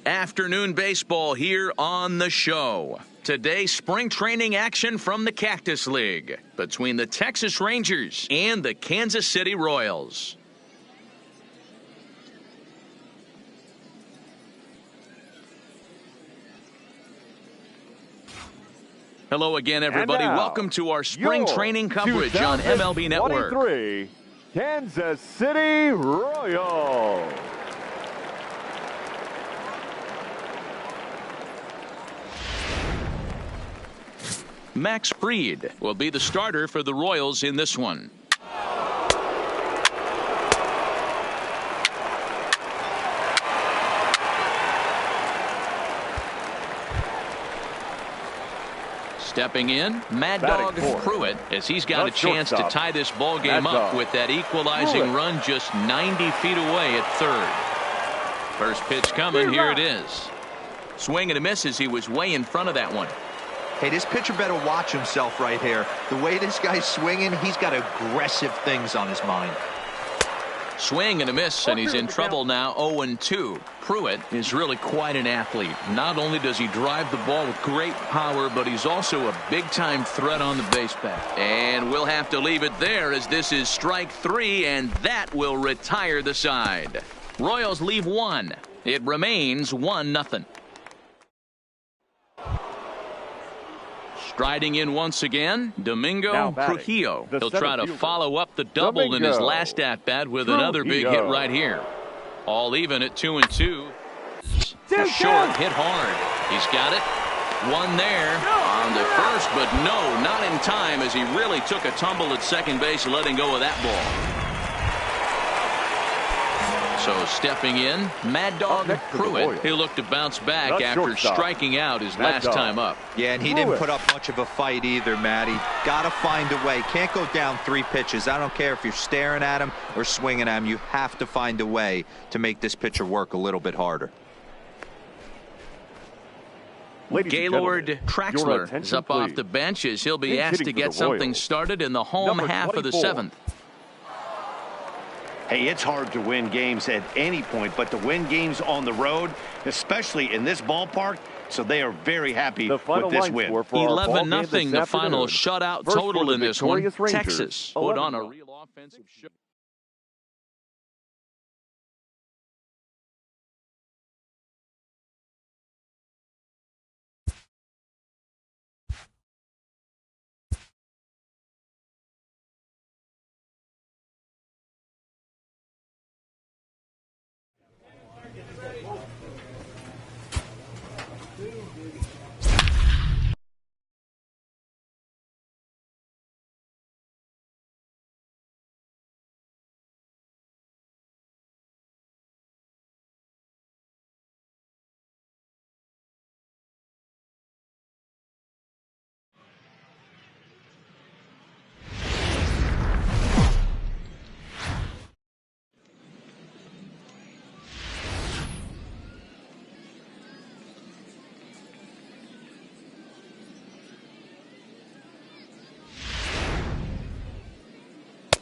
Afternoon baseball here on the show. Today, spring training action from the Cactus League between the Texas Rangers and the Kansas City Royals. Hello again, everybody. Welcome to our spring training coverage on MLB Network. Kansas City Royals. Max Fried will be the starter for the Royals in this one. Stepping in, Mad Dog Pruitt, as he's got a chance to tie this ball game up with that equalizing run just 90 feet away at third. First pitch coming, here it is. Swing and a miss as he was way in front of that one. Hey, this pitcher better watch himself right here. The way this guy's swinging, he's got aggressive things on his mind. Swing and a miss, and he's in trouble now. 0-2. Pruitt is really quite an athlete. Not only does he drive the ball with great power, but he's also a big-time threat on the base path. And we'll have to leave it there as this is strike 3, and that will retire the side. Royals leave 1. It remains 1-0. Striding in once again, Domingo Trujillo. He'll try to follow up the double in his last at-bat with another big hit right here. All even at 2-2. Short, hit hard. He's got it. One there on the first, but no, not in time as he really took a tumble at second base, letting go of that ball. So stepping in, Mad Dog Pruitt. He'll look to bounce back after striking out his last time up. Yeah, and he didn't put up much of a fight either, Matty. Got to find a way. Can't go down 3 pitches. I don't care if you're staring at him or swinging at him. You have to find a way to make this pitcher work a little bit harder. Gaylord Traxler is up off the bench as he'll be asked to get something started in the home half of the 7th. Hey, it's hard to win games at any point, but to win games on the road, especially in this ballpark, so they are very happy with this win. 11-0, the final shutout total in this one. Texas put on a real offensive show.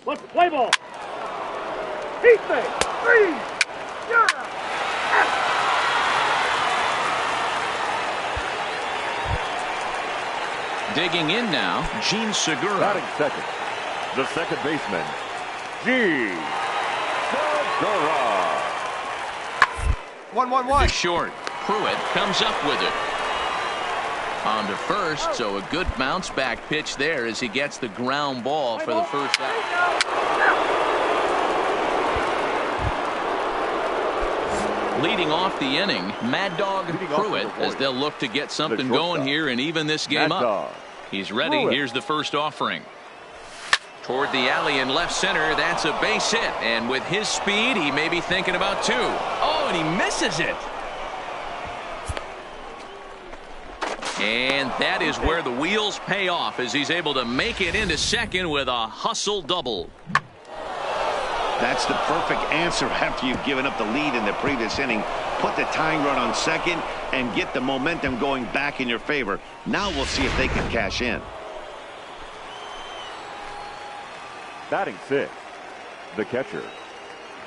Let's play ball. Heat me. 3. You're out. Digging in now, Gene Segura. Batting second, the second baseman, Gene Segura. 1-1-1. Short. Pruitt comes up with it. On to first, so a good bounce back pitch there as he gets the ground ball for the first out. Leading off the inning, Mad Dog Pruitt as they'll look to get something going here and even this game up. He's ready. Here's the first offering. Toward the alley in left center, that's a base hit, and with his speed he may be thinking about 2. Oh, and he misses it. And that is where the wheels pay off as he's able to make it into second with a hustle double. That's the perfect answer after you've given up the lead in the previous inning. Put the tying run on second and get the momentum going back in your favor. Now we'll see if they can cash in. Batting 6, the catcher,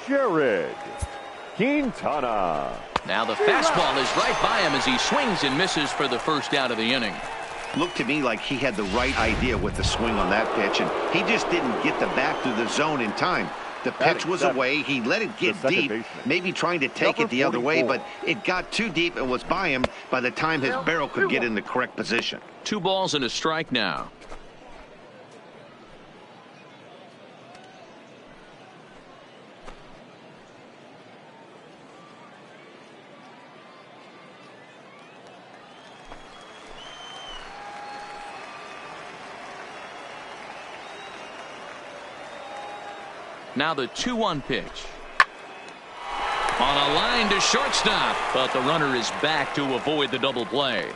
Jared Quintana. Now the fastball is right by him as he swings and misses for the first out of the inning. Looked to me like he had the right idea with the swing on that pitch, and he just didn't get the bat through the zone in time. The pitch was away. He let it get deep, maybe trying to take it the other way, but it got too deep and was by him by the time his barrel could get in the correct position. 2 balls and a strike now. Now the 2-1 pitch. On a line to shortstop, but the runner is back to avoid the double play.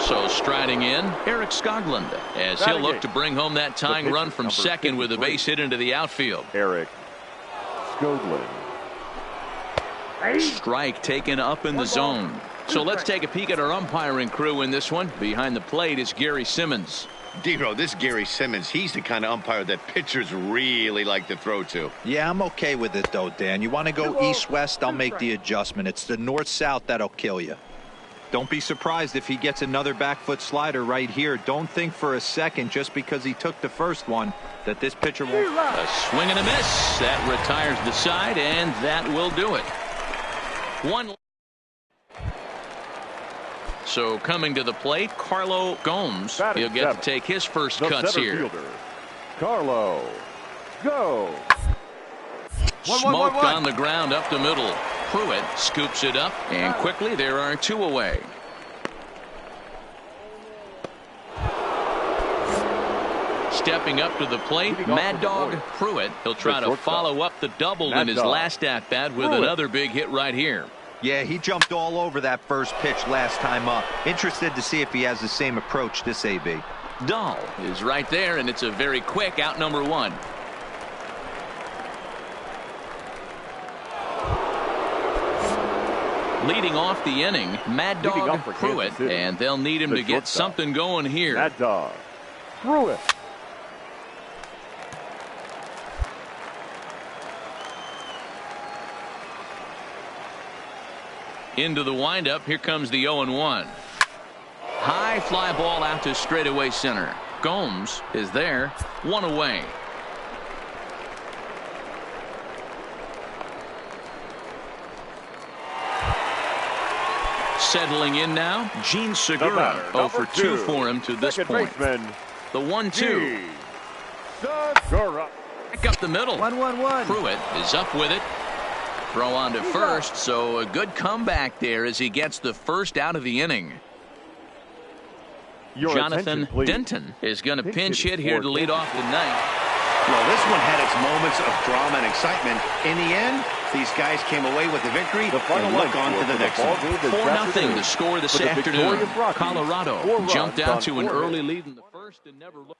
So striding in, Eric Skoglund as he'll look to bring home that tying run from second with a base hit into the outfield. Eric Skoglund. Strike taken up in the zone. So let's take a peek at our umpiring crew in this one. Behind the plate is Gary Simmons. Dero, this Gary Simmons, he's the kind of umpire that pitchers really like to throw to. Yeah, I'm okay with it, though, Dan. You want to go east-west, I'll make the adjustment. It's the north-south that'll kill you. Don't be surprised if he gets another back foot slider right here. Don't think for a second, just because he took the first one, that this pitcher won't. A swing and a miss. That retires the side, and that will do it. One. So coming to the plate, Carlo Gomes. He'll get to take his first cuts here. Fielder, Carlo, go. Smoked on the ground up the middle. Pruitt scoops it up, and quickly there are two away. Stepping up to the plate, Mad Dog Pruitt. He'll try to follow up the double in his last at-bat with another big hit right here. Yeah, he jumped all over that first pitch last time up. Interested to see if he has the same approach this AB. Dahl is right there, and it's a very quick out number one. Leading off the inning, Mad Dog Pruitt, and they'll need him to get something going here. Mad Dog Pruitt. Into the windup, here comes the 0-1. High fly ball out to straightaway center. Gomes is there, one away. Settling in now, Gene Segura. 0 for 2 for him to this point. The 1-2. Segura. Back up the middle. 1-1-1. Pruitt is up with it. Throw on to first, so a good comeback there as he gets the first out of the inning. Jonathan Denton is going to pinch hit here to lead off the ninth. Well, this one had its moments of drama and excitement. In the end, these guys came away with the victory and look on to the next one. 4-0 the score this afternoon. Colorado jumped out to an early lead in the first and never looked.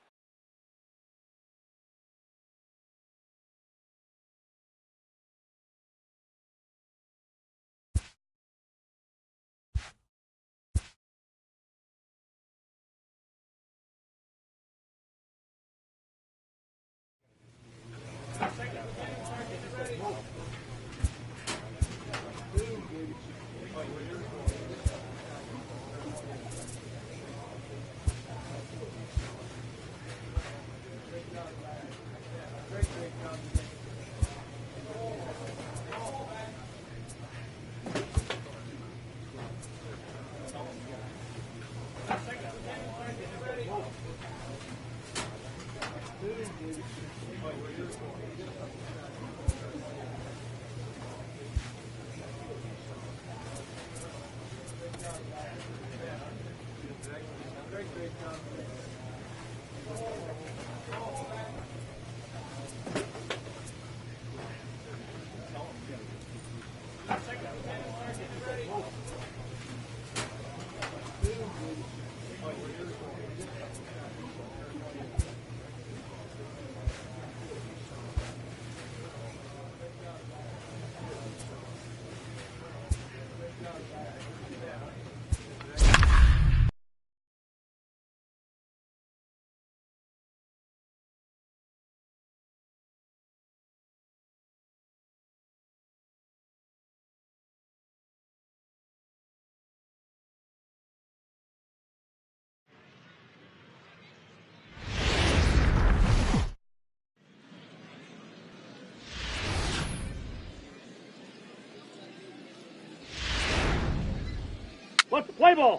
Let's play ball.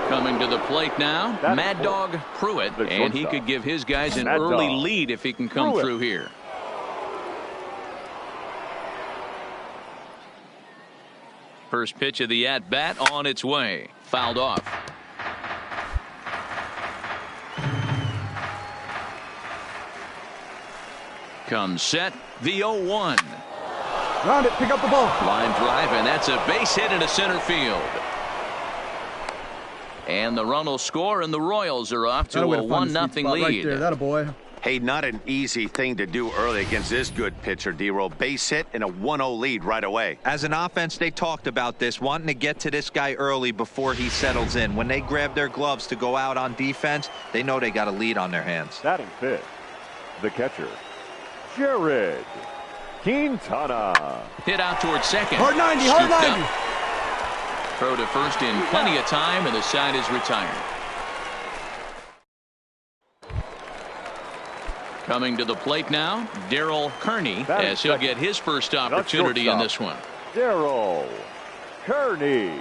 Coming to the plate now, Mad Dog Pruitt, and he could give his guys an early lead if he can come through here. First pitch of the at-bat on its way. Fouled off. Comes set, the 0-1. Ground it, pick up the ball. Line drive, and that's a base hit into center field. And the run will score, and the Royals are off to a 1-0 lead. Right there, that a boy. Hey, not an easy thing to do early against this good pitcher, D-Roll. Base hit and a 1-0 lead right away. As an offense, they talked about this, wanting to get to this guy early before he settles in. When they grab their gloves to go out on defense, they know they got a lead on their hands. Batting fifth, the catcher, Jared Quintana. Hit out towards second. Hard 90, hard Scooped 90. up. Throw to first in plenty of time, and the side is retired. Coming to the plate now, Darryl Kearney, as he'll get his first opportunity in this one. Darryl Kearney.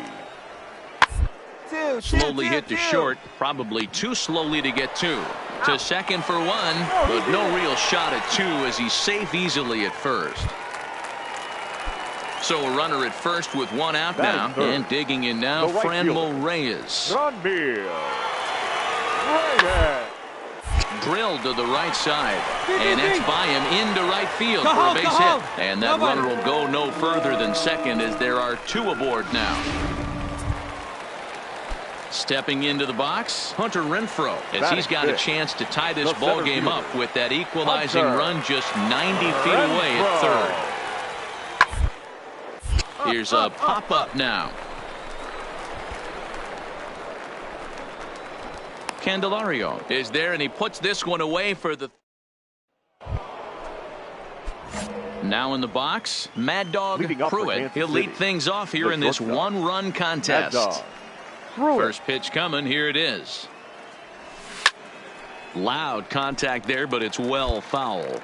Slowly hit to short, probably too slowly to get two. To second for one, but no real shot at two as he's safe easily at first. So a runner at first with one out now, and digging in now, Franmil Reyes. Drilled to the right side, and that's by him into right field for a base hit. And that runner will go no further than second as there are two aboard now. Stepping into the box, Hunter Renfroe, as he's got a chance to tie this ball game up with that equalizing run just 90 feet away at third. Here's a pop-up now. Candelario is there, and he puts this one away for the... Now in the box, Mad Dog Pruitt. He'll lead things off here in this one-run contest. First pitch coming. Here it is. Loud contact there, but it's well foul.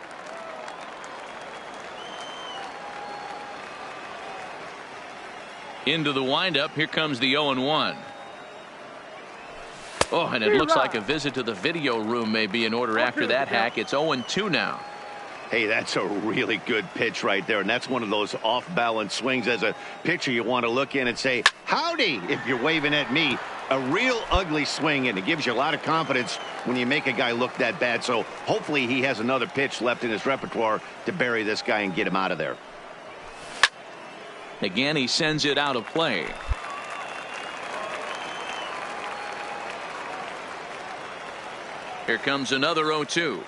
Into the windup. Here comes the 0-1. Oh, and it looks like a visit to the video room may be in order after that hack. It's 0-2 now. Hey, that's a really good pitch right there, and that's one of those off-balance swings. As a pitcher, you want to look in and say, howdy, if you're waving at me. A real ugly swing, and it gives you a lot of confidence when you make a guy look that bad. So hopefully he has another pitch left in his repertoire to bury this guy and get him out of there. Again, he sends it out of play. Here comes another 0-2.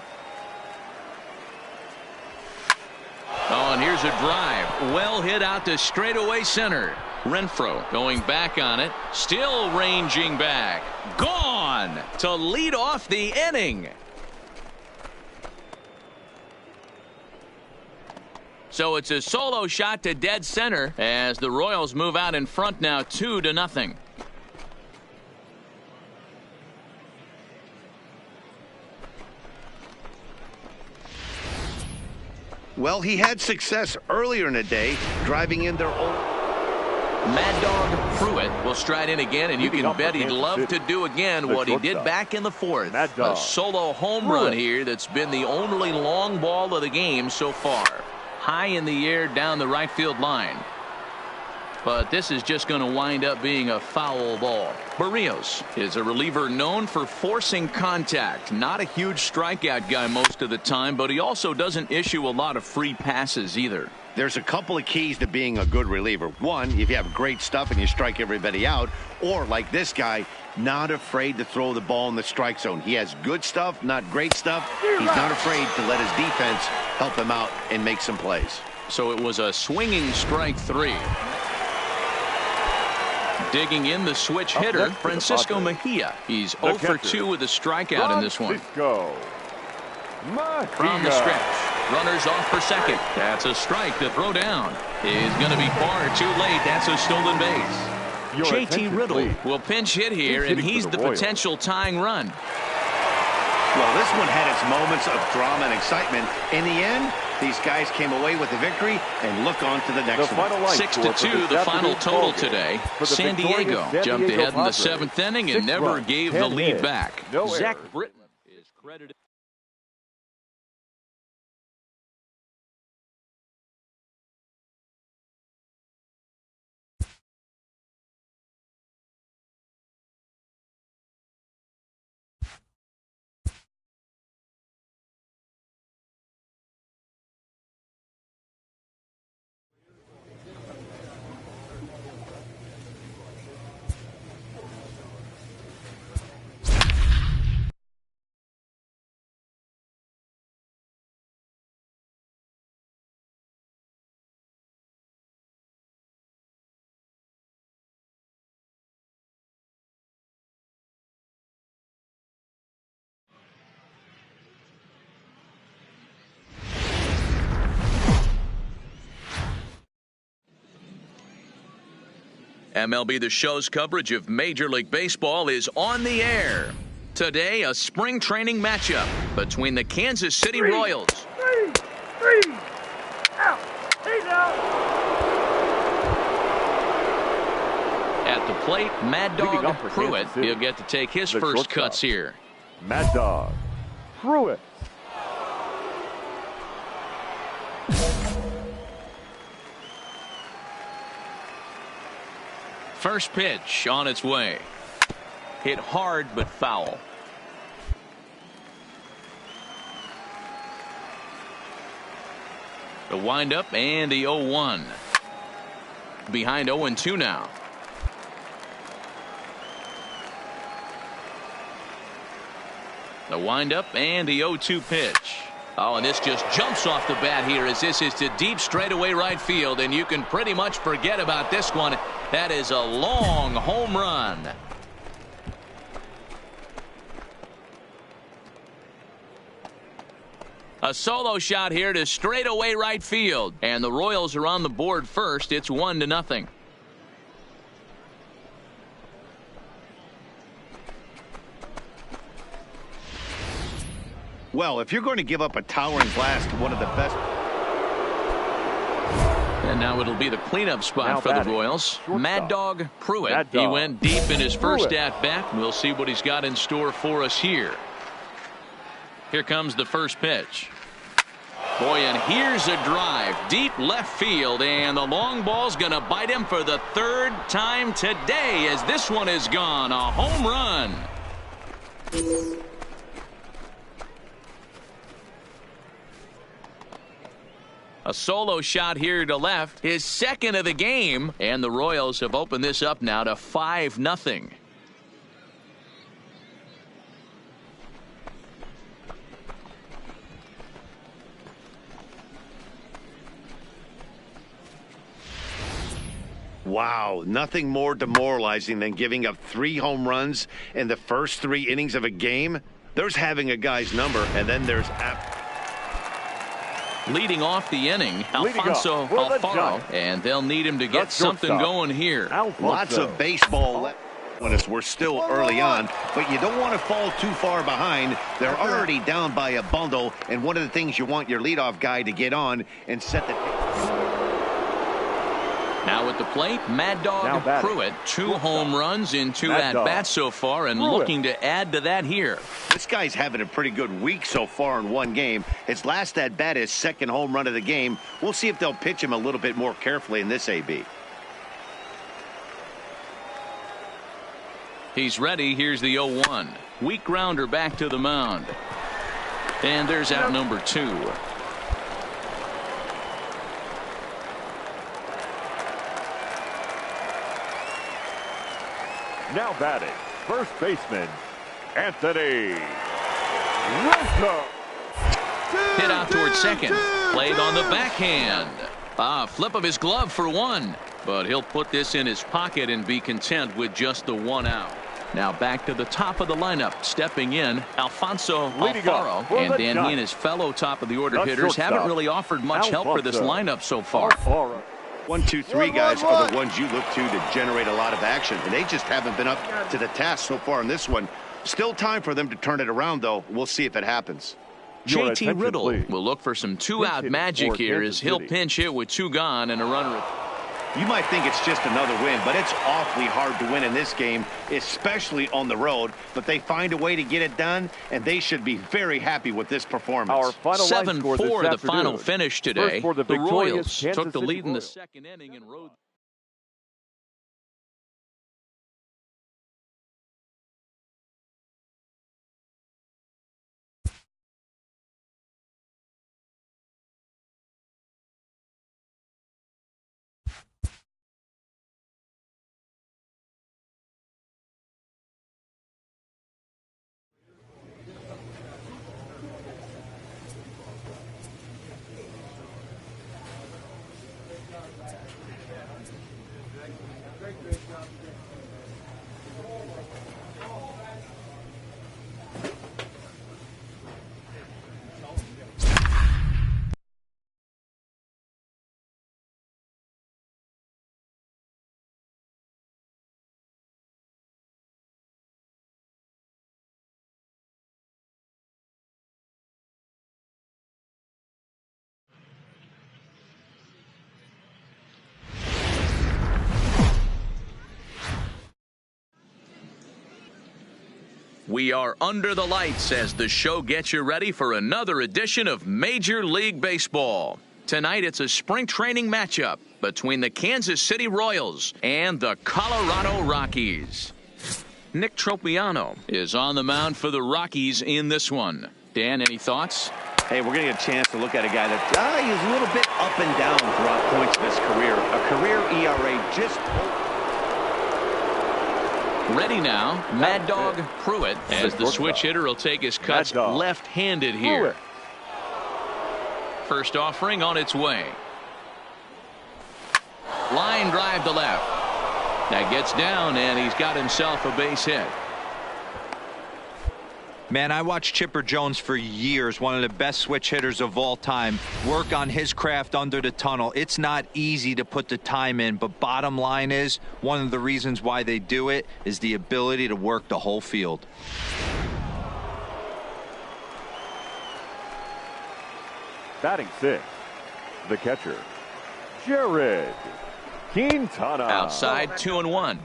Oh, and here's a drive. Well hit out to straightaway center. Renfroe going back on it. Still ranging back. Gone to lead off the inning. So it's a solo shot to dead center as the Royals move out in front now 2-0. Well, he had success earlier in the day driving in their own. Mad Dog Pruitt will stride in again, and you can bet he'd love to do again what he did back in the fourth. A solo home run here that's been the only long ball of the game so far. High in the air down the right field line. But this is just going to wind up being a foul ball. Barrios is a reliever known for forcing contact. Not a huge strikeout guy most of the time, but he also doesn't issue a lot of free passes either. There's a couple of keys to being a good reliever. One, if you have great stuff and you strike everybody out, or like this guy, not afraid to throw the ball in the strike zone. He has good stuff, not great stuff. He's not afraid to let his defense help him out and make some plays. So it was a swinging strike three. Digging in the switch hitter, Francisco Mejia. He's 0 for 2 with a strikeout in this one. From the stretch, runners off for second. That's a strike to throw down. He's going to be far too late. That's a stolen base. JT Riddle will pinch hit here, and he's the potential tying run. Well, this one had its moments of drama and excitement. In the end, these guys came away with the victory and look on to the next one. 6-2, the final total today. San Diego jumped ahead in the 7th inning and never gave the lead back. Zach Britton is credited. MLB The Show's coverage of Major League Baseball is on the air. Today, a spring training matchup between the Kansas City Royals. Three. Out. He's out. At the plate, Mad Dog Pruitt. He'll get to take his first cuts here. Mad Dog Pruitt. First pitch on its way. Hit hard but foul. The windup and the 0-1. Behind 0-2 now. The windup and the 0-2 pitch. Oh, and this just jumps off the bat here as this is to deep straightaway right field, and you can pretty much forget about this one. That is a long home run. A solo shot here to straightaway right field, and the Royals are on the board first. It's 1-0. Well, if you're going to give up a towering blast to one of the best. And now it'll be the cleanup spot for the Royals. Mad Dog Pruitt. He went deep in his first at-bat. We'll see what he's got in store for us here. Here comes the first pitch. Boy, and here's a drive. Deep left field, and the long ball's going to bite him for the third time today as this one is gone. A home run. A solo shot here to left, his second of the game, and the Royals have opened this up now to 5-0. Wow, nothing more demoralizing than giving up 3 home runs in the first 3 innings of a game. There's having a guy's number, and then there's leading off the inning, Alfonso Alfaro, and they'll need him to get something going here. Lots of baseball left. We're still early on, but you don't want to fall too far behind. They're already down by a bundle, and one of the things you want your leadoff guy to get on and set the. Now at the plate, Mad Dog Pruitt, 2 home runs in 2 at-bats so far, and looking to add to that here. This guy's having a pretty good week so far in one game. His last at-bat is second home run of the game. We'll see if they'll pitch him a little bit more carefully in this AB. He's ready. Here's the 0-1. Weak grounder back to the mound. And there's out number 2. Now batting, first baseman, Anthony Rizzo. Hit out towards second. Played on the backhand. Flip of his glove for 1. But he'll put this in his pocket and be content with just the 1 out. Now back to the top of the lineup. Stepping in, Alfonso Alfaro. And Dan, he and his fellow top of the order hitters haven't really offered much help for this lineup so far. 1, 2, 3 guys are the ones you look to generate a lot of action, and they just haven't been up to the task so far in this one. Still time for them to turn it around, though. We'll see if it happens. JT Riddle will look for some 2-out magic here as he'll pinch hit with 2 gone and a runner. You might think it's just another win, but it's awfully hard to win in this game, especially on the road. But they find a way to get it done, and they should be very happy with this performance. 7-4 the final finish today. The Royals took the lead in the second inning and rode. We are under the lights as the show gets you ready for another edition of Major League Baseball. Tonight it's a spring training matchup between the Kansas City Royals and the Colorado Rockies. Nick Tropiano is on the mound for the Rockies in this one. Dan, any thoughts? Hey, we're going to get a chance to look at a guy that he's a little bit up and down throughout points of his career. A career ERA just... Ready now, Mad Dog Pruitt, as the switch hitter will take his cuts left-handed here. First offering on its way. Line drive to left. That gets down, and he's got himself a base hit. Man, I watched Chipper Jones for years, one of the best switch hitters of all time, work on his craft under the tunnel. It's not easy to put the time in, but bottom line is, one of the reasons why they do it is the ability to work the whole field. Batting sixth, the catcher, Jared Quintana. Outside, 2-1.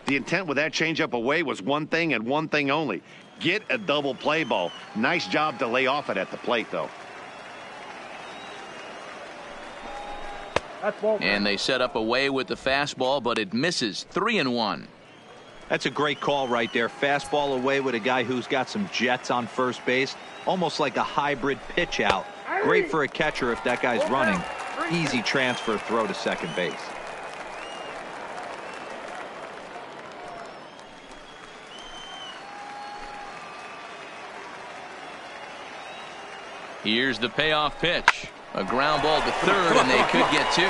The intent with that changeup away was one thing and one thing only. Get a double play ball. Nice job to lay off it at the plate, though. And they set up away with the fastball, but it misses. 3-1. That's a great call right there. Fastball away with a guy who's got some jets on first base. Almost like a hybrid pitch out. Great for a catcher if that guy's running. Easy transfer throw to second base. Here's the payoff pitch. A ground ball to third, and they could get two.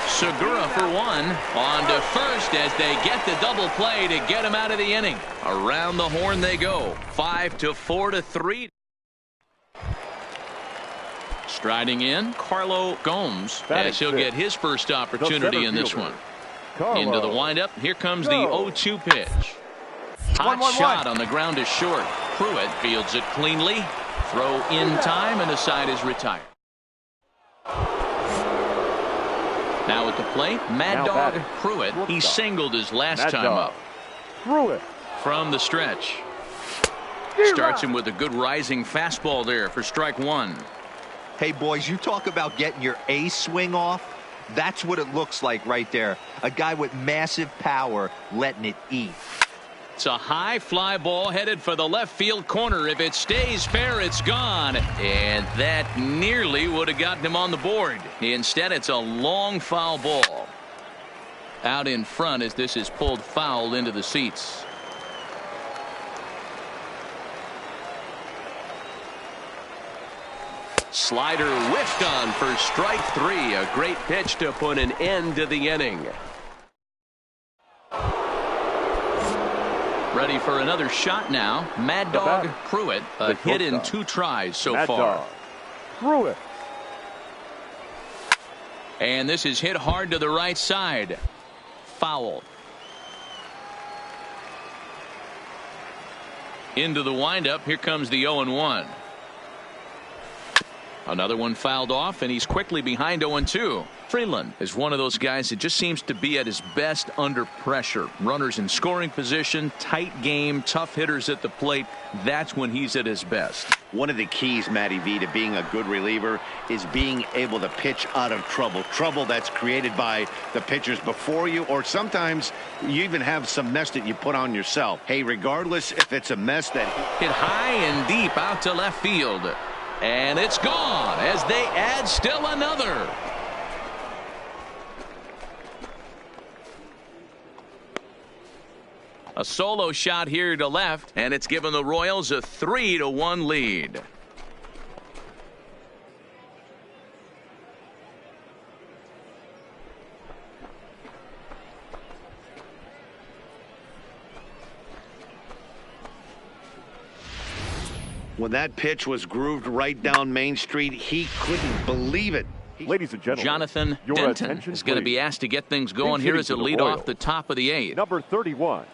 Segura for one. On to first as they get the double play to get him out of the inning. Around the horn they go. 5-4-3. Striding in, Carlo Gomes, as he'll get his first opportunity in this one. Into the windup. Here comes the 0-2 pitch. Hot shot on the ground is short. Pruitt fields it cleanly. Throw in time, and the side is retired. Now at the plate, Mad Dog Pruitt. He singled his last time up. Pruitt From the stretch. Starts him with a good rising fastball there for strike one. Hey, boys, you talk about getting your A swing off. That's what it looks like right there. A guy with massive power letting it eat. It's a high fly ball headed for the left field corner. If it stays fair, it's gone. And that nearly would have gotten him on the board. Instead, it's a long foul ball. Out in front as this is pulled foul into the seats. Slider whiffed on for strike three. A great pitch to put an end to the inning. Ready for another shot now. Mad Dog Pruitt. A hit in 2 tries so far. Pruitt. And this is hit hard to the right side. Foul. Into the windup. Here comes the 0-1. Another one fouled off, and he's quickly behind 0-2. Freeland is one of those guys that just seems to be at his best under pressure. Runners in scoring position, tight game, tough hitters at the plate. That's when he's at his best. One of the keys, Matty V, to being a good reliever is being able to pitch out of trouble. Trouble that's created by the pitchers before you, or sometimes you even have some mess that you put on yourself. Hey, regardless if it's a mess that... Hit high and deep out to left field. And it's gone as they add still another. A solo shot here to left, and it's given the Royals a 3-1 lead. When that pitch was grooved right down Main Street, he couldn't believe it. Ladies and gentlemen, Jonathan your Denton attention, is going to be please. asked to get things going here as a lead off the top of the 8th. Number 31.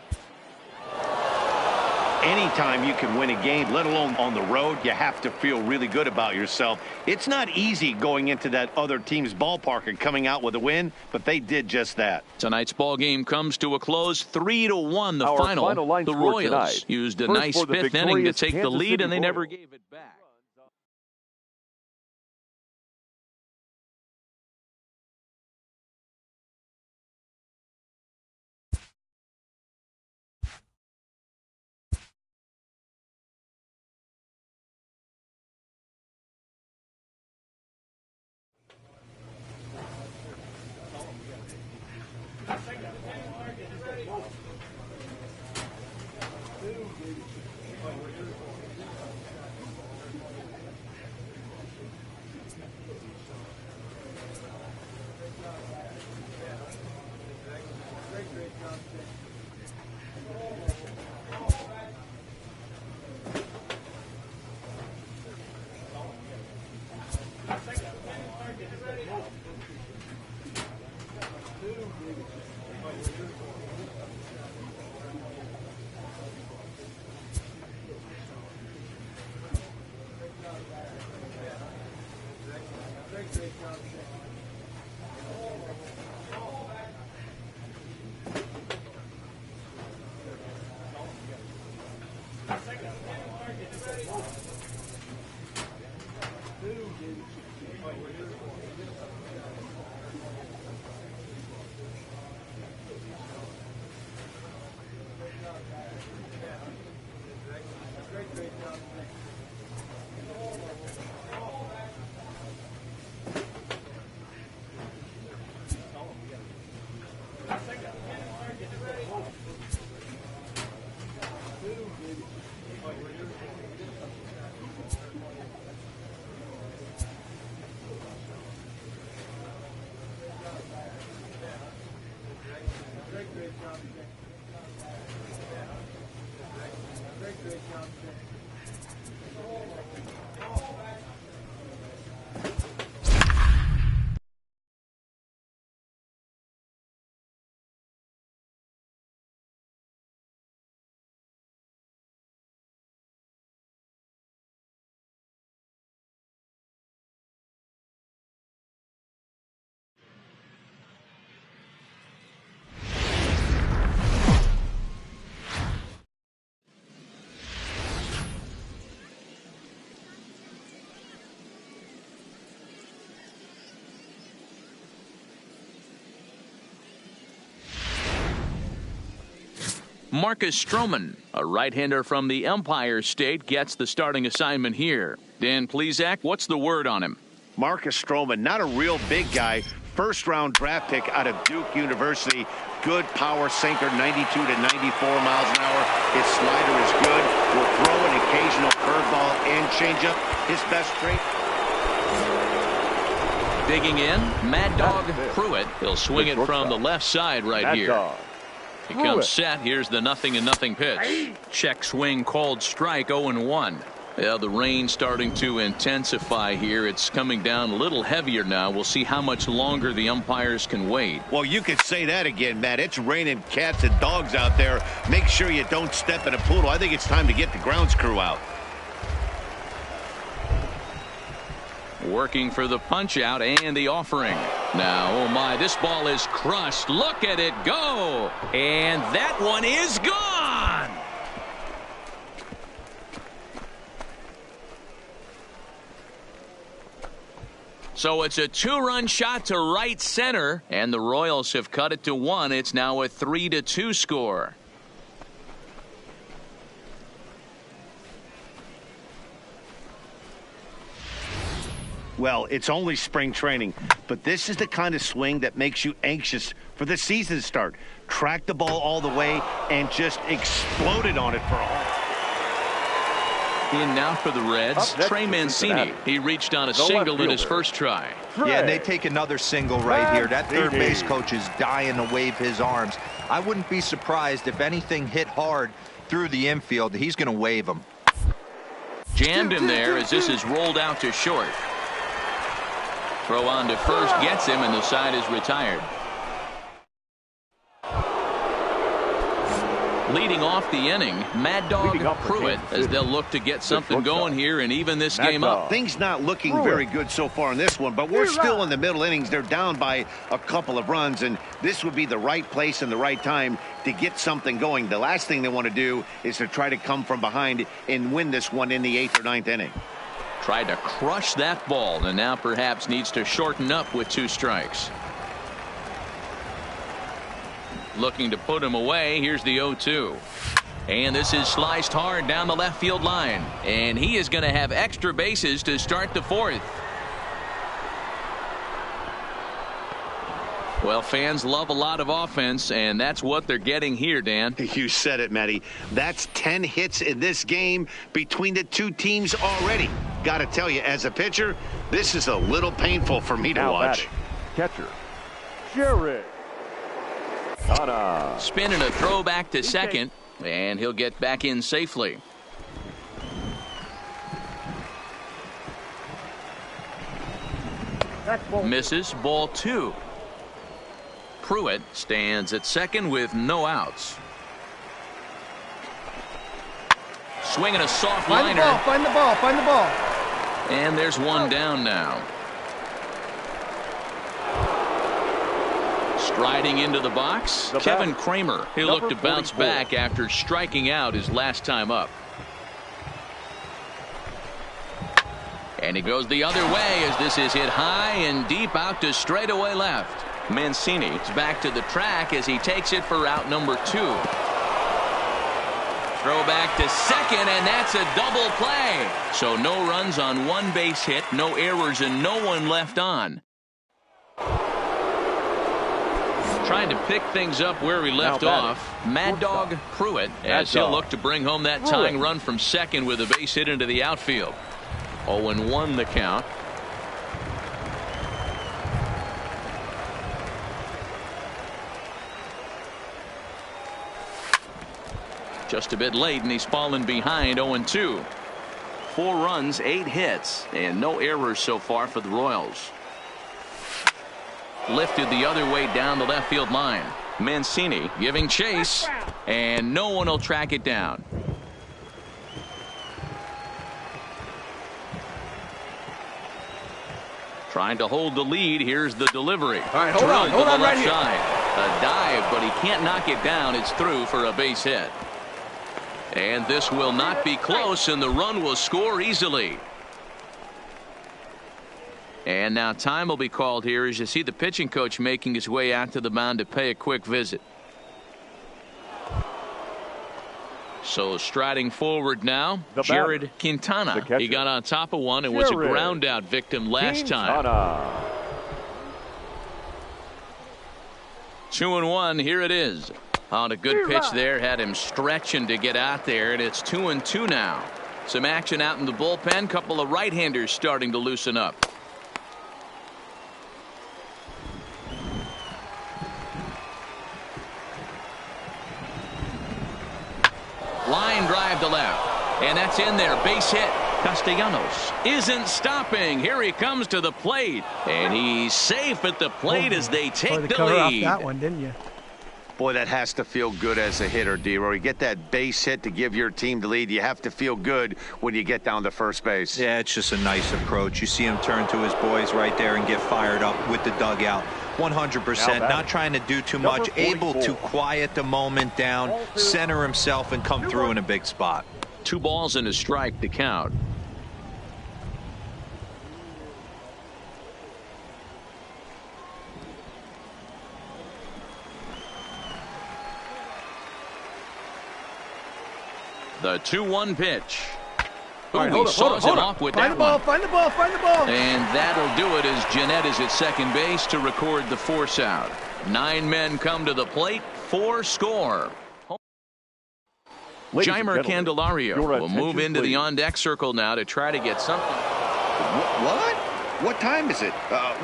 Anytime you can win a game, let alone on the road, you have to feel really good about yourself. It's not easy going into that other team's ballpark and coming out with a win, but they did just that. Tonight's ball game comes to a close, 3-1 the Our final. line The score Royals tonight. used a First nice for the fifth inning to victorious take the Kansas lead, City and they never Royals. gave it back. Marcus Stroman, a right-hander from the Empire State, gets the starting assignment here. Dan Plesac, what's the word on him? Marcus Stroman, not a real big guy. First-round draft pick out of Duke University. Good power sinker, 92 to 94 miles an hour. His slider is good. Will throw an occasional curveball and changeup. His best trait. Digging in, Mad Dog Pruitt. He'll swing it from the left side right here. He comes set. Here's the 0-0 pitch. Check swing called strike, 0-1. Yeah, the rain starting to intensify here. It's coming down a little heavier now. We'll see how much longer the umpires can wait. Well, you could say that again, Matt. It's raining cats and dogs out there. Make sure you don't step in a poodle. I think it's time to get the grounds crew out. Working for the punch out and the offering. Now, oh my, this ball is crushed. Look at it go. And that one is gone. So it's a 2-run shot to right center, and the Royals have cut it to 1. It's now a 3-2 score. Well, it's only spring training, but this is the kind of swing that makes you anxious for the season to start. Track the ball all the way and just exploded on it for a home. In now for the Reds, Trey Mancini. He reached on a single in his first try. Yeah, and they take another single right here. That third base coach is dying to wave his arms. I wouldn't be surprised if anything hit hard through the infield. He's going to wave them. Jammed him there as this is rolled out to short. Throw on to first gets him, and the side is retired. leading off the inning, Mad Dog Pruitt, as they'll look to get something going here and even this game up. Things not looking very good so far in this one, but we're still in the middle innings. They're down by a couple of runs, and this would be the right place and the right time to get something going. The last thing they want to do is to try to come from behind and win this one in the 8th or 9th inning. Tried to crush that ball, and now perhaps needs to shorten up with 2 strikes. Looking to put him away. Here's the 0-2. And this is sliced hard down the left field line. And he is going to have extra bases to start the 4th. Well, fans love a lot of offense, and that's what they're getting here, Dan. You said it, Matty. That's 10 hits in this game between the 2 teams already. Got to tell you, as a pitcher, this is a little painful for me to watch. Catcher, Jared. Spinning a throw back to second, and he'll get back in safely. Misses, ball 2. Pruitt stands at second with no outs. Swinging a soft liner. Find the ball. Find the ball. And there's one down now. Striding into the box, Kevin Kramer. He'll look to bounce back after striking out his last time up. And he goes the other way as this is hit high and deep out to straightaway left. Mancini is back to the track as he takes it for out number 2. Throw back to second, and that's a double play. So no runs on 1 base hit, no errors, and no one left on. Trying to pick things up where we left off, Mad Dog Pruitt, as he'll look to bring home that tying run from second with a base hit into the outfield. 0-1 the count. Just a bit late, and he's fallen behind. 0-2. 4 runs, 8 hits, and no errors so far for the Royals. Lifted the other way down the left field line. Mancini giving chase, and no one will track it down. Trying to hold the lead. Here's the delivery. All right, hold on right here. Side. A dive, but he can't knock it down. It's through for a base hit. And this will not be close, and the run will score easily. And now time will be called here as you see the pitching coach making his way out to the mound to pay a quick visit. So striding forward now, Jared Quintana. He got on top of one and was a ground out victim last time. 2-1. Here it is. On a good pitch there, had him stretching to get out there, and it's 2-2 now. Some action out in the bullpen. Couple of right-handers starting to loosen up. Line drive to left, and that's in there. Base hit. Castellanos isn't stopping. Here he comes to the plate, and he's safe at the plate as they take the lead. Off that one, didn't you? Boy, that has to feel good as a hitter, D-Roy. You get that base hit to give your team the lead. You have to feel good when you get down to first base. Yeah, it's just a nice approach. You see him turn to his boys right there and get fired up with the dugout. 100%, not trying to do too much, able to quiet the moment down, center himself, and come through in a big spot. 2 balls and a strike to count. The 2-1 pitch. Right, he saws it off with that one. Find the ball. And that'll do it as Jeanette is at second base to record the force out. 9 men come to the plate. 4 score. Jeimer Candelario will move into the on-deck circle now to try to get something. What? What time is it?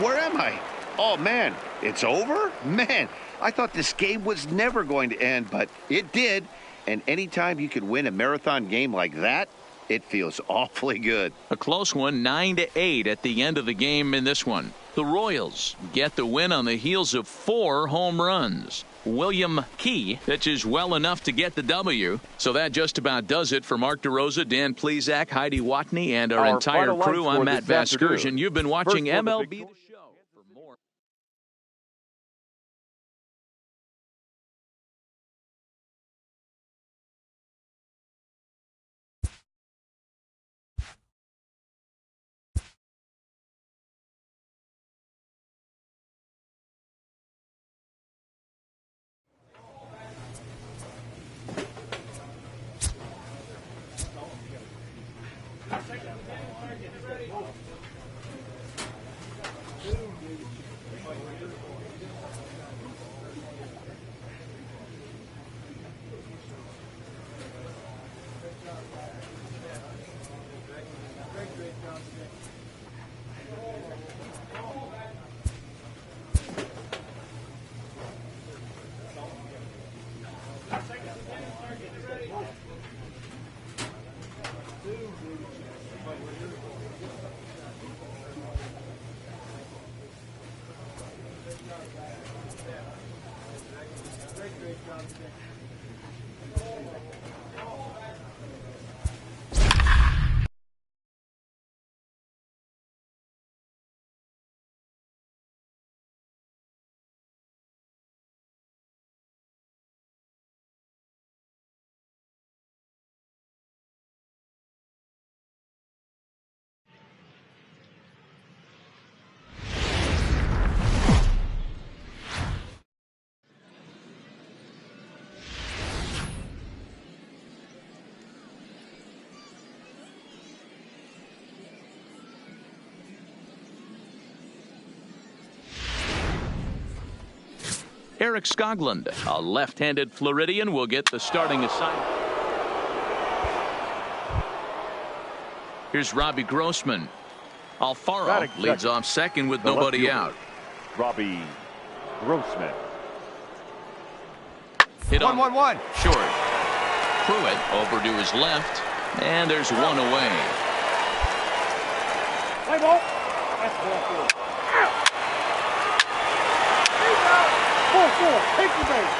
Where am I? Oh, man, it's over? Man, I thought this game was never going to end, but it did. And anytime you can win a marathon game like that, It feels awfully good. A close one, 9-8 at the end of the game in this one. The Royals get the win on the heels of 4 home runs. William Key pitches well enough to get the W. So that just about does it for Mark DeRosa, Dan Plesac, Heidi Watney, and our entire crew. I'm Matt Vasgersian. You've been watching MLB The Show. Eric Skoglund, a left-handed Floridian, will get the starting assignment. Here's Robbie Grossman. Alfaro leads off second with nobody out. Robbie Grossman. Hit on 1-1-1. short. Pruitt over to his left, and there's one away. Play ball. That's ball 4. Take the base.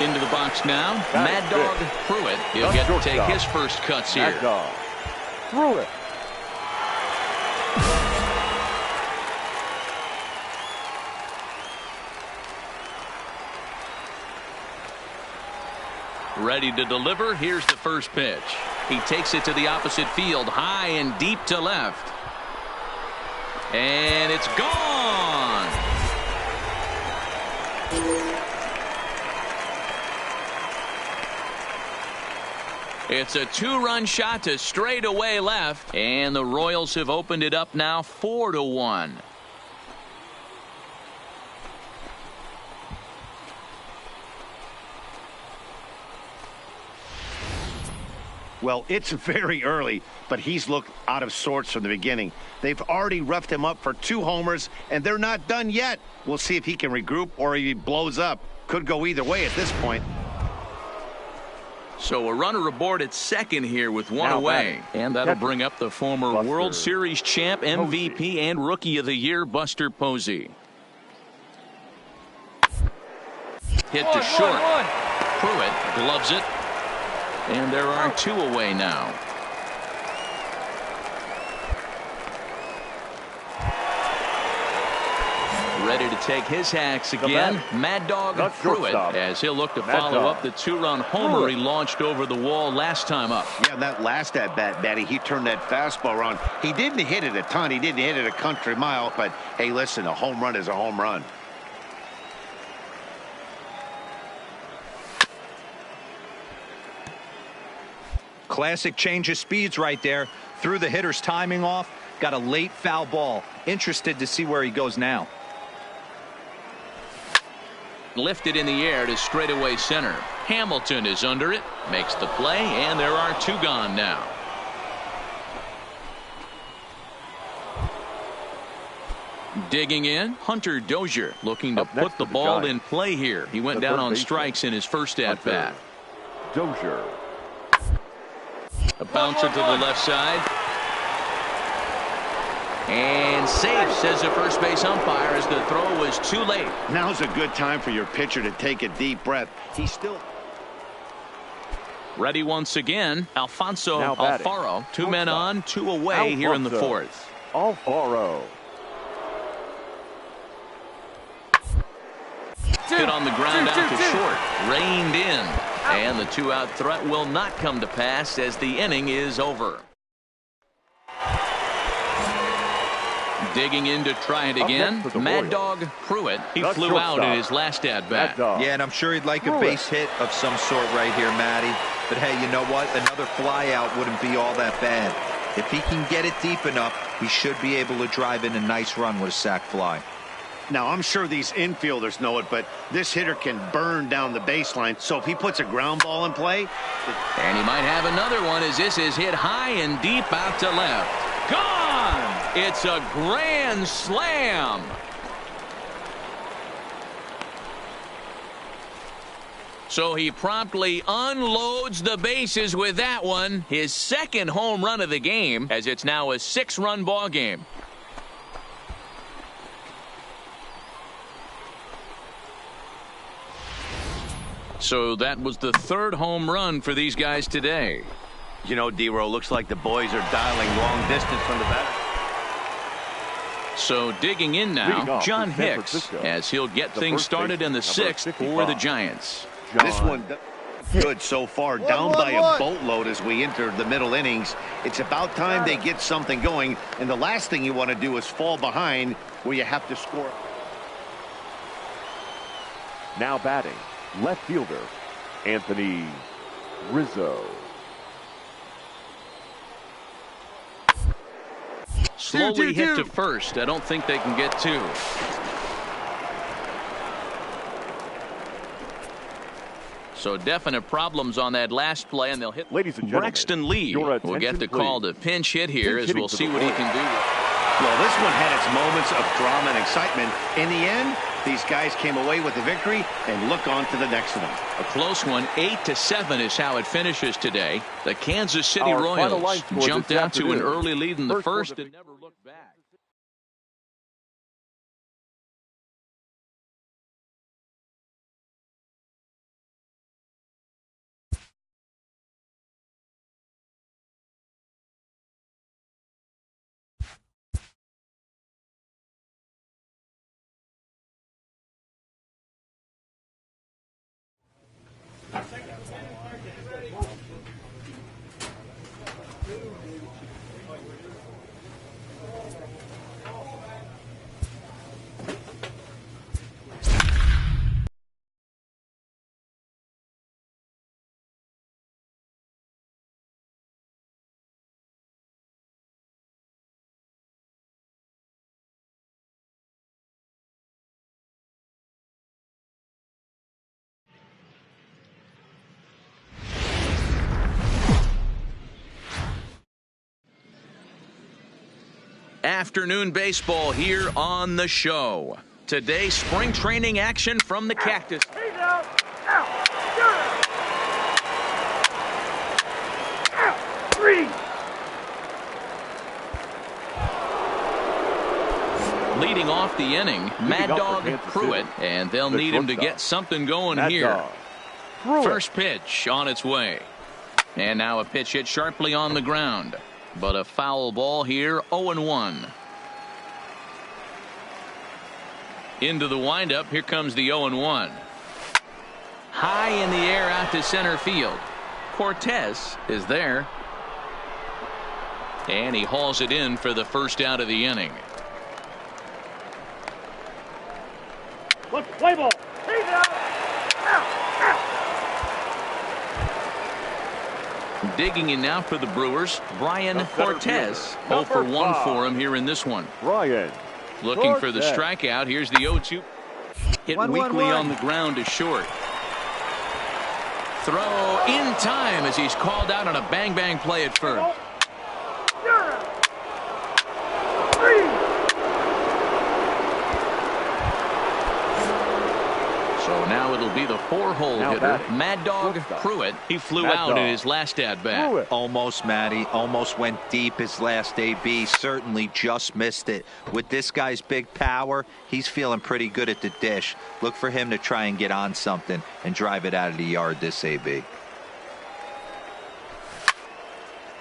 Into the box now. Mad Dog Pruitt. He'll get to take his first cuts here. Mad Dog Pruitt. Ready to deliver. Here's the first pitch. He takes it to the opposite field, high and deep to left. And it's gone. It's a 2-run shot to straightaway left, and the Royals have opened it up now 4-1. Well, it's very early, but he's looked out of sorts from the beginning. They've already roughed him up for 2 homers, and they're not done yet. We'll see if he can regroup or he blows up. Could go either way at this point. So a runner aboard at second here with one away. And that'll bring up the former World Series champ, MVP, and Rookie of the Year, Buster Posey. Hit to short. Pruitt gloves it. And there are 2 away now. Ready to take his hacks again. Mad Dog Pruitt, as he'll look to follow up the 2-run homer he launched over the wall last time up. Yeah, that last at-bat, Matty, he turned that fastball around. He didn't hit it a ton. He didn't hit it a country mile. But, hey, listen, a home run is a home run. Classic change of speeds right there. Threw the hitter's timing off. Got a late foul ball. Interested to see where he goes now. Lifted in the air to straightaway center. Hamilton is under it, makes the play, and there are 2 gone now. Digging in, Hunter Dozier looking to put the ball in play here. He went down on strikes in his first at-bat. Dozier. A bouncer to the left side. And safe, says the first base umpire, as the throw was too late. Now's a good time for your pitcher to take a deep breath. He's still ready once again. Alfonso Alfaro. 2 men on, 2 away here in the 4th. Alfaro. Hit on the ground out to short. Reined in. And the 2-out threat will not come to pass as the inning is over. Digging in to try it again. Mad Dog Pruitt. He flew out in his last at-bat. Yeah, and I'm sure he'd like a base hit of some sort right here, Matty. But hey, you know what? Another flyout wouldn't be all that bad. If he can get it deep enough, he should be able to drive in a nice run with a sac fly. Now, I'm sure these infielders know it, but this hitter can burn down the baseline. So if he puts a ground ball in play. And he might have another one as this is hit high and deep out to left. Gone! It's a grand slam. So he promptly unloads the bases with that one. His second home run of the game, as it's now a 6-run ball game. So that was the 3rd home run for these guys today. You know, D-Row, looks like the boys are dialing long distance from the batter. So digging in now, John Hicks, as he'll get things started in the 6th for the Giants. This one good so far, down by a boatload as we enter the middle innings. It's about time they get something going, and the last thing you want to do is fall behind where you have to score. Now batting, left fielder, Anthony Rizzo. Slowly hit to first. I don't think they can get 2. So definite problems on that last play, and they'll hit. Ladies and gentlemen, Braxton Lee will get the call to pinch hit here, as we'll see what he can do. Well, this one had its moments of drama and excitement. In the end, these guys came away with the victory and look on to the next one. A close one. 8-7 is how it finishes today. The Kansas City Royals jumped out to an early lead in the first and never looked back. Afternoon baseball here on the show. Today, spring training action from the Cactus. Leading off the inning, Mad Dog Pruitt, and they'll need him to get something going here. First pitch on its way. And now a pitch hit sharply on the ground. But a foul ball here, 0-1. Into the windup, here comes the 0-1. High in the air out to center field. Cortez is there. And he hauls it in for the first out of the inning. Let's play ball. He's out. Digging in now for the Brewers, Brian Cortez. 0 for 1 for him here in this one. Brian looking for the strikeout. Here's the 0-2. Hit weakly on the ground to short. Throw in time as he's called out on a bang-bang play at first. So now now it'll be the 4-hole hitter, Mad Dog Pruitt. He flew out in his last at-bat. Almost, Matty. Almost went deep his last AB. Certainly just missed it. With this guy's big power, he's feeling pretty good at the dish. Look for him to try and get on something and drive it out of the yard this AB.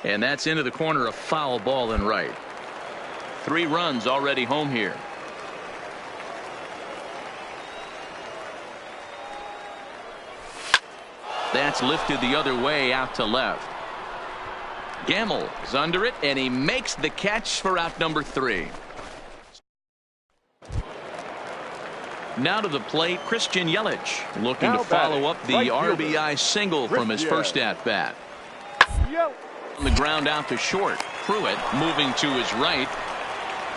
And that's into the corner, a foul ball and right. 3 runs already home here. That's lifted the other way out to left. Gamble is under it, and he makes the catch for out number 3. Now to the plate, Christian Yelich looking to follow up the RBI single from his first at-bat. On the ground out to short. Pruitt moving to his right.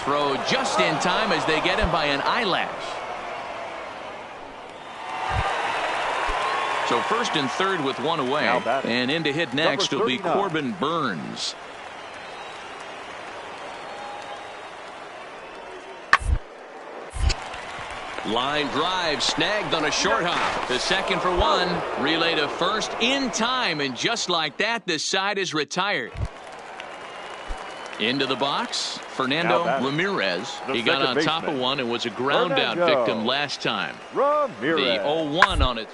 Throw just in time as they get him by an eyelash. So first and third with 1 away. And in to hit next will be Corbin Burns. Line drive snagged on a short hop. The second for 1. Relay to first in time. And just like that, this side is retired. Into the box, Fernando Ramirez. He got on top of one and was a ground out victim last time. The 0-1 on it.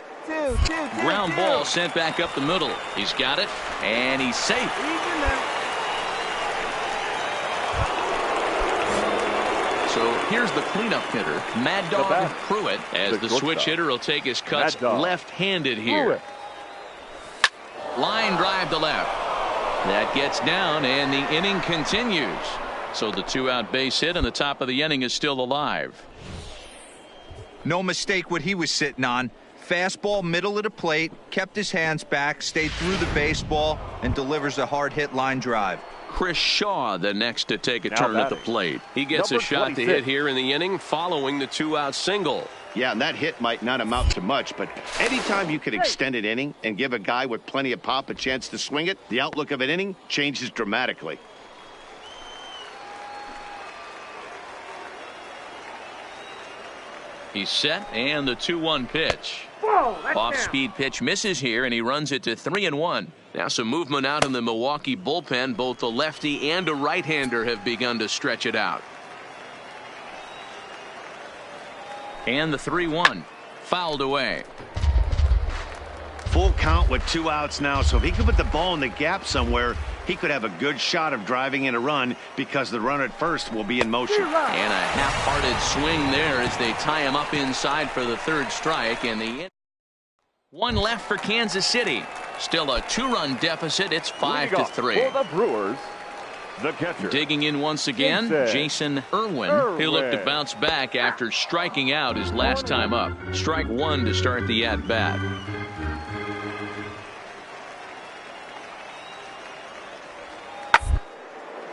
Ground ball sent back up the middle. He's got it, and he's safe. So here's the cleanup hitter, Mad Dog Pruitt, as the switch hitter will take his cuts left-handed here. Line drive to left. That gets down, and the inning continues. So the 2-out base hit, and the top of the inning is still alive. No mistake what he was sitting on. Fastball middle of the plate, kept his hands back, stayed through the baseball, and delivers a hard hit line drive. Chris Shaw the next to take a turn at the plate. He gets a shot to hit here in the inning following the 2-out single. Yeah, and that hit might not amount to much, but anytime you can extend an inning and give a guy with plenty of pop a chance to swing it, the outlook of an inning changes dramatically. He's set, and the 2-1 pitch. Off-speed pitch misses here, and he runs it to 3-1. Now some movement out in the Milwaukee bullpen. Both the lefty and a right-hander have begun to stretch it out. And the 3-1 fouled away. Full count with 2 outs now, so if he could put the ball in the gap somewhere, he could have a good shot of driving in a run because the runner at first will be in motion. And a half-hearted swing there as they tie him up inside for the 3rd strike. And the 1 left for Kansas City. Still a 2-run deficit. It's 5-3. For the Brewers, the catcher. Digging in once again, Jason Irwin. He'll look to bounce back after striking out his last time up. Strike 1 to start the at-bat.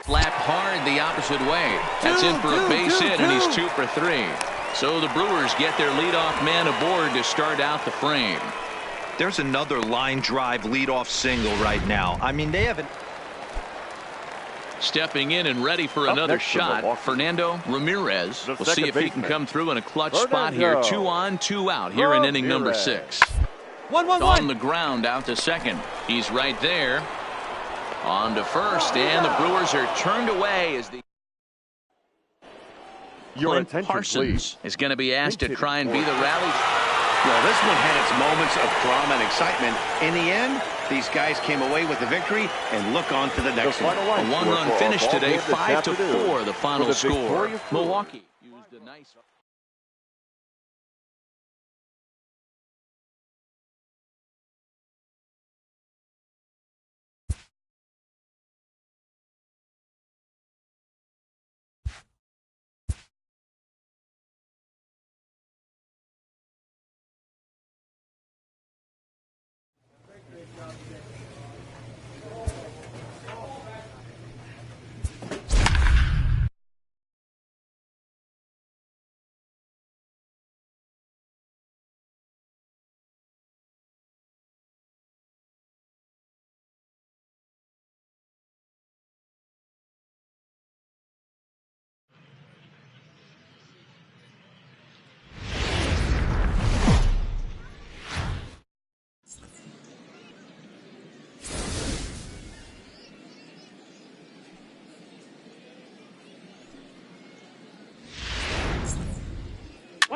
Slapped hard the opposite way. That's in for a base hit, and he's 2 for 3. So the Brewers get their leadoff man aboard to start out the frame. There's another line drive leadoff single right now. I mean, they haven't. Stepping in and ready for another shot, Fernando Ramirez. We'll see if he can come through in a clutch spot here. 2 on, 2 out here in inning number 6. 1-1-1. On the ground out to second. He's right there. On to first, and the Brewers are turned away as the Clint Parsons is going to be asked to try and be the rally. Well, this one had its moments of drama and excitement. In the end, these guys came away with the victory, and look on to the next one. A 1-run finish today, 5-4 the final score. Milwaukee used a nice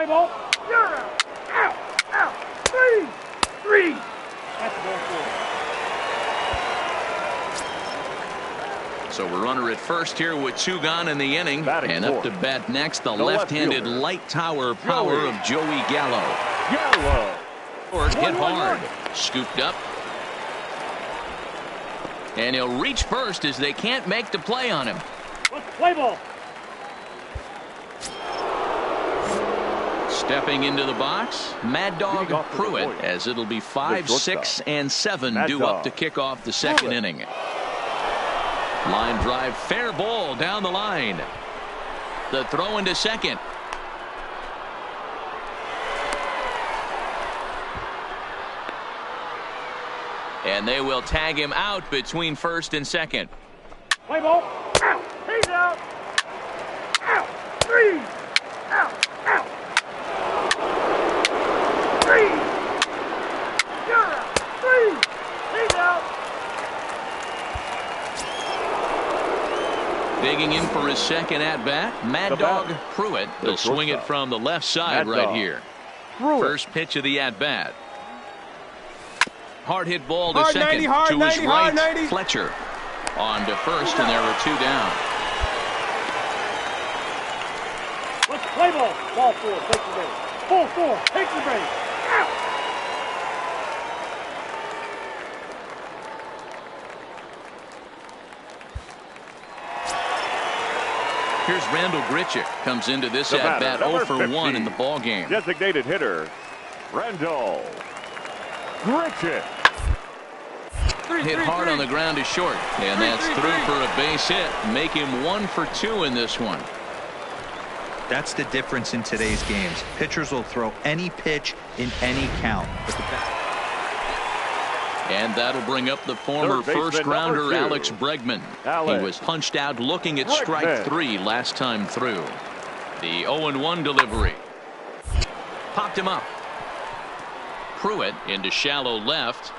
Play ball. You're out. Out. Out. Three. That's ball 4. So we're runner at first here with 2 gone in the inning. And up to bat next, the left-handed light tower power of Joey Gallo. Hit hard. Scooped up. And he'll reach first as they can't make the play on him. Play ball. Stepping into the box, Mad Dog Pruitt, as it'll be 5, 6, and 7 due up to kick off the second inning. Line drive, fair ball down the line. The throw into second. And they will tag him out between first and second. Play ball. Out. He's out. Out. 3. Out. Out. 3. You're out. 3. He's out. Digging in for his second at bat, Mad Dog Pruitt. They'll swing it from the left side right here. First pitch of the at bat. Hard hit ball to second. To his right, Fletcher. On to first, and there are 2 down. Let's play ball. Ball 4. Take the base. Ball 4. Take the base. Out. Here's Randall Grichuk. Comes into this at bat 0 for 1 in the ball game. Designated hitter, Randall Grichuk. Hit hard on the ground to short, and that's through for a base hit. Make him 1 for 2 in this one. That's the difference in today's games. Pitchers will throw any pitch in any count. And that'll bring up the former first-rounder Alex Bregman. He was punched out looking at strike 3 last time through. The 0-1 delivery. Popped him up. Pruitt into shallow left.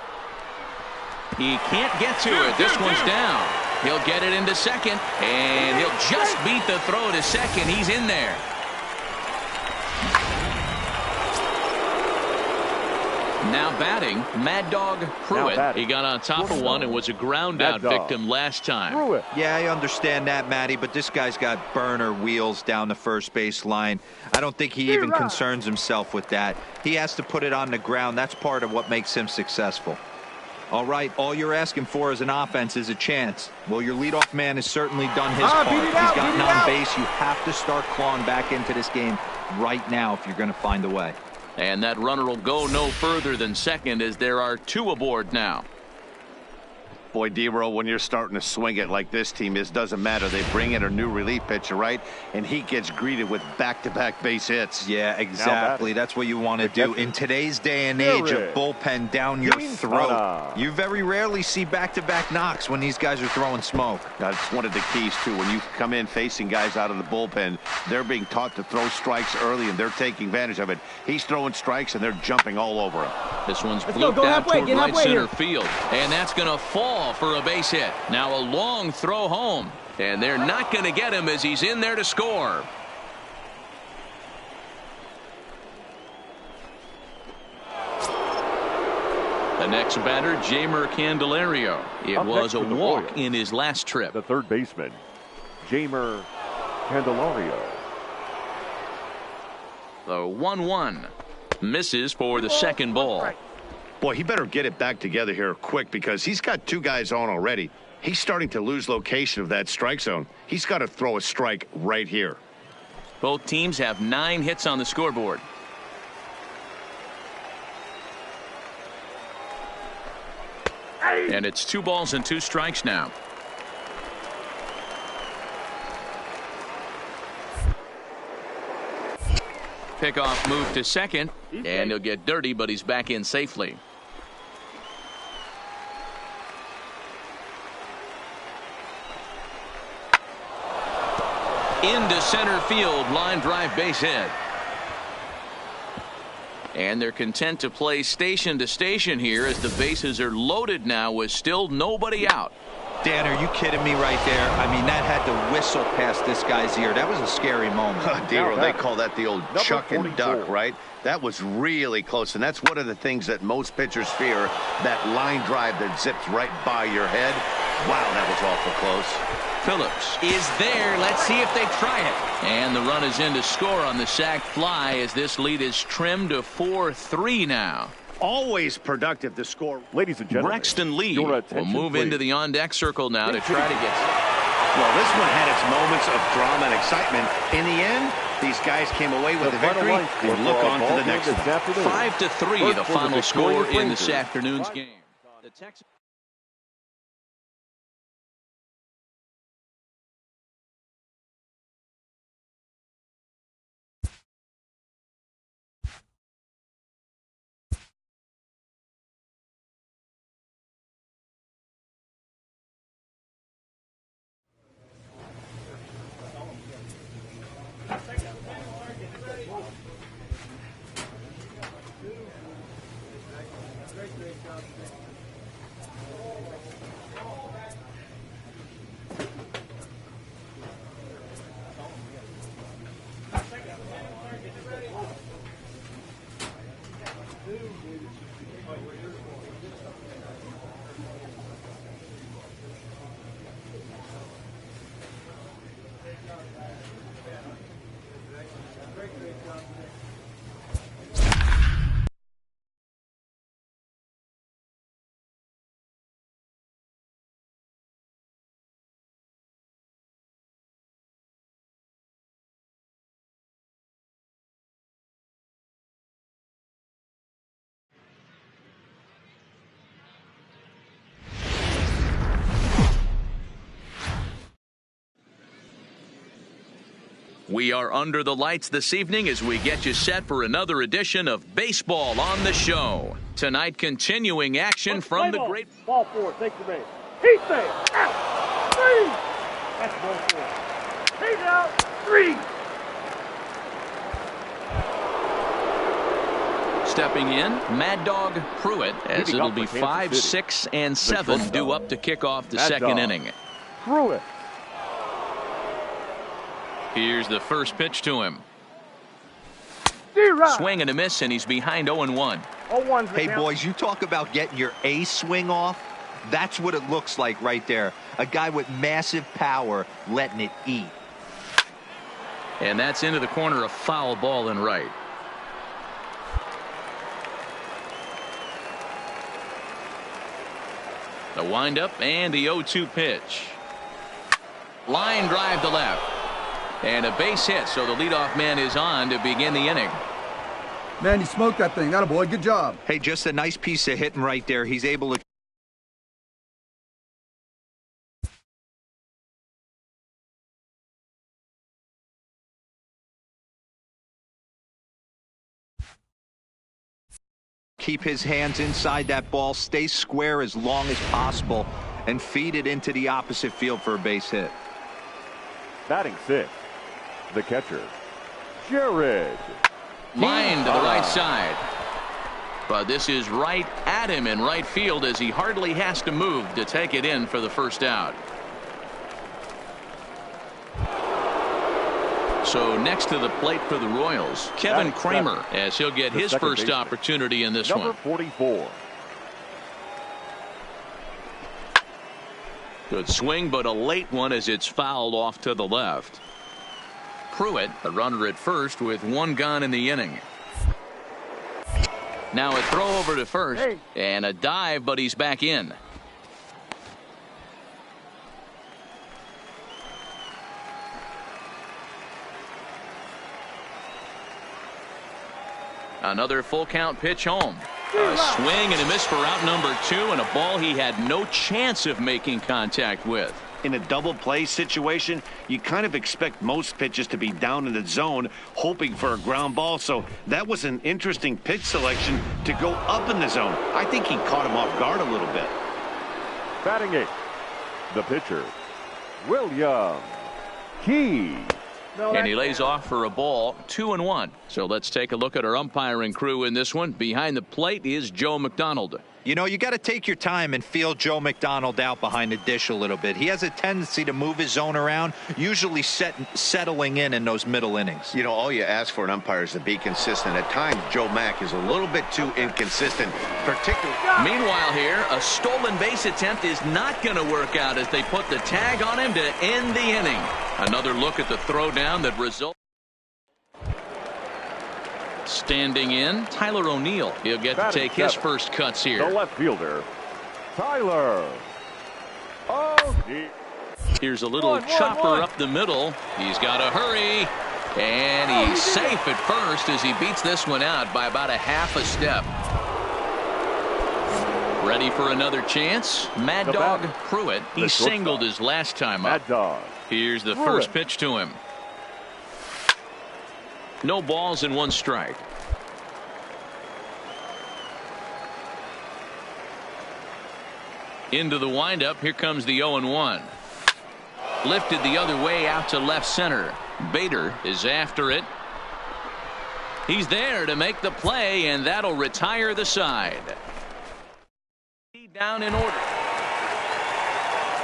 He can't get to it. This one's down. He'll get it into second, and he'll just beat the throw to second. He's in there. Now batting, Mad Dog Pruitt. He got on top of one and was a ground out victim last time. Yeah, I understand that, Matty, but this guy's got burner wheels down the first base line. I don't think he even concerns himself with that. He has to put it on the ground. That's part of what makes him successful. All right, all you're asking for as an offense is a chance. Well, your leadoff man has certainly done his part. He's gotten on base. You have to start clawing back into this game right now if you're going to find a way. And that runner will go no further than second as there are 2 aboard now. Boy, D-Row, when you're starting to swing it like this team is, doesn't matter. They bring in a new relief pitcher, right? And he gets greeted with back-to-back base hits. Yeah, exactly. That's what you want to do. In today's day and age of bullpen down your throat, you very rarely see back-to-back knocks when these guys are throwing smoke. That's one of the keys, too. When you come in facing guys out of the bullpen, they're being taught to throw strikes early, and they're taking advantage of it. He's throwing strikes, and they're jumping all over him. This one's blooped out toward right center field, and that's going to fall for a base hit. Now a long throw home, and they're not going to get him as he's in there to score. The next batter, Jeimer Candelario. It was a walk in his last trip. The third baseman, Jeimer Candelario. The 1-1 misses for the second ball. Boy, he better get it back together here quick because he's got 2 guys on already. He's starting to lose location of that strike zone. He's got to throw a strike right here. Both teams have 9 hits on the scoreboard. And it's 2 balls and 2 strikes now. Pickoff move to second, and he'll get dirty, but he's back in safely. Into center field, line drive, base hit. And they're content to play station to station here as the bases are loaded now with still nobody out. Dan, are you kidding me right there? I mean, that had to whistle past this guy's ear. That was a scary moment. Dero, they call that the old chuck and duck, right? That was really close, and that's one of the things that most pitchers fear, that line drive that zips right by your head. Wow, that was awful close. Phillips is there. Let's see if they try it. And the run is in to score on the sac fly as this lead is trimmed to 4-3 now. Always productive to score. Ladies and gentlemen, Braxton Lee will move into the on-deck circle now to try to get. Well, this one had its moments of drama and excitement. In the end, these guys came away with the victory and look on to the next one. 5-3, the final score in this afternoon's game. The Texans. We are under the lights this evening as we get you set for another edition of Baseball on the Show. Tonight, continuing action from the great. Ball four, take the base. Heat base. Out. 3. That's ball 4. Heat out. 3. Stepping in, Mad Dog Pruitt, as it'll be 5, 6, and 7 due up to kick off the second inning. Pruitt. Here's the first pitch to him. Swing and a miss, and he's behind 0-1. Hey, boys, you talk about getting your A swing off. That's what it looks like right there. A guy with massive power letting it eat. And that's into the corner, a foul ball and right. The windup and the 0-2 pitch. Line drive to left. And a base hit, so the leadoff man is on to begin the inning. Man, you smoked that thing. Attaboy, good job. Hey, just a nice piece of hitting right there. He's able to keep his hands inside that ball, stay square as long as possible, and feed it into the opposite field for a base hit. Batting 6, the catcher, Jared. Line to the right side. But this is right at him in right field as he hardly has to move to take it in for the first out. So next to the plate for the Royals, Kevin Kramer, as he'll get his first opportunity in this one. Number 44. Good swing, but a late one as it's fouled off to the left. Pruitt, a runner at first with one gone in the inning. Now a throw over to first and a dive, but he's back in. Another full count pitch home. A swing and a miss for out number 2, and a ball he had no chance of making contact with. In a double play situation, you kind of expect most pitches to be down in the zone, hoping for a ground ball. So that was an interesting pitch selection to go up in the zone. I think he caught him off guard a little bit. Batting 8, the pitcher, William Key. And he lays off for a ball, 2-1. So let's take a look at our umpiring crew in this one. Behind the plate is Joe McDonald. You know, you got to take your time and feel Joe McDonald out behind the dish a little bit. He has a tendency to move his zone around, usually settling in those middle innings. You know, all you ask for an umpire is to be consistent. At times, Joe Mack is a little bit too inconsistent, particularly. Meanwhile here, a stolen base attempt is not going to work out as they put the tag on him to end the inning. Another look at the throwdown that results. Standing in, Tyler O'Neill. He'll get to take his first cuts here. The left fielder, Tyler O'Neill. Here's a little chopper up the middle. He's got to hurry. And he's safe at first as he beats this one out by about a half a step. Ready for another chance? Mad Dog Pruitt. He singled his last time up. Here's the first pitch to him. No balls and one strike. Into the windup. Here comes the 0-1. Lifted the other way out to left center. Bader is after it. He's there to make the play, and that'll retire the side. Down in order.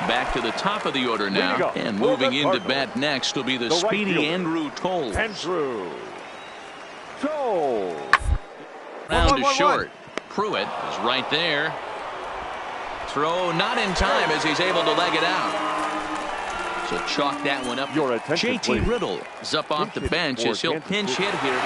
Back to the top of the order now, and moving into bat next will be the speedy Andrew Toles. Round to short. Pruitt is right there. Throw not in time as he's able to leg it out. So chalk that one up. JT Riddle is up off the bench as he'll pinch hit here.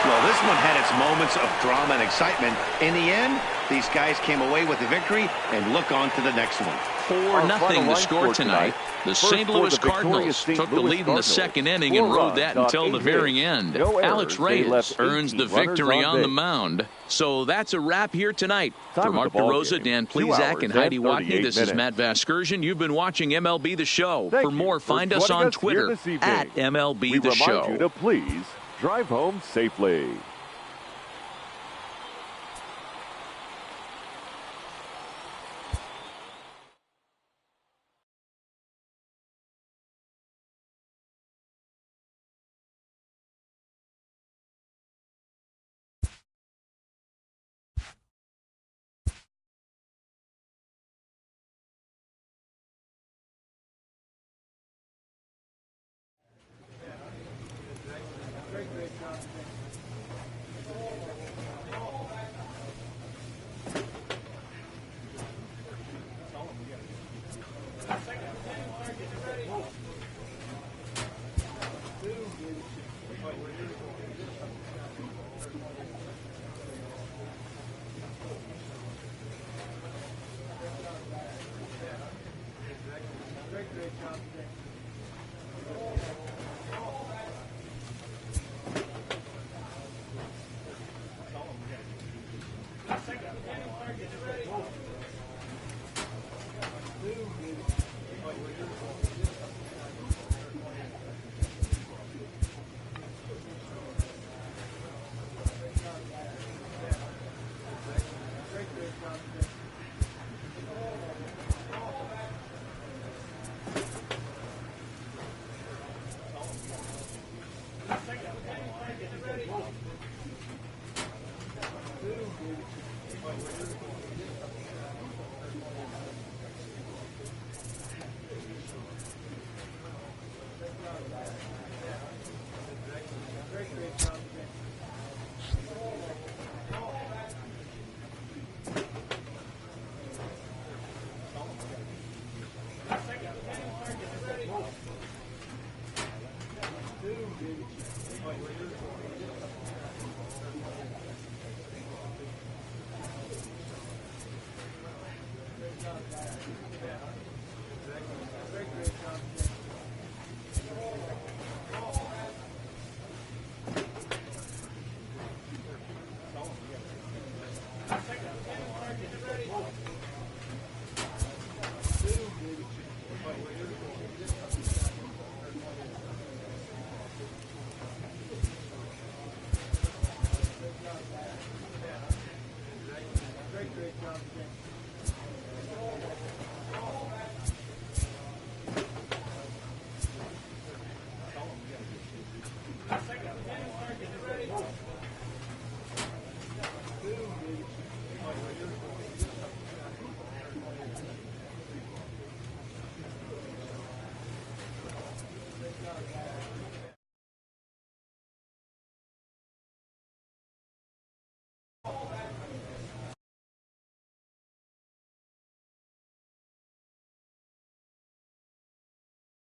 Well, this one had its moments of drama and excitement. In the end, these guys came away with the victory and look on to the next one. 4-0 the score tonight. The St. Louis Cardinals took the lead in the second inning and rode that until the very end. Alex Reyes earns the victory on the mound. So that's a wrap here tonight. For Mark DeRosa, Dan Plesac, and Heidi Watney, this is Matt Vasgersian. You've been watching MLB The Show. For more, find us on Twitter at MLB The Show. We remind you to please drive home safely. Great job, Ken.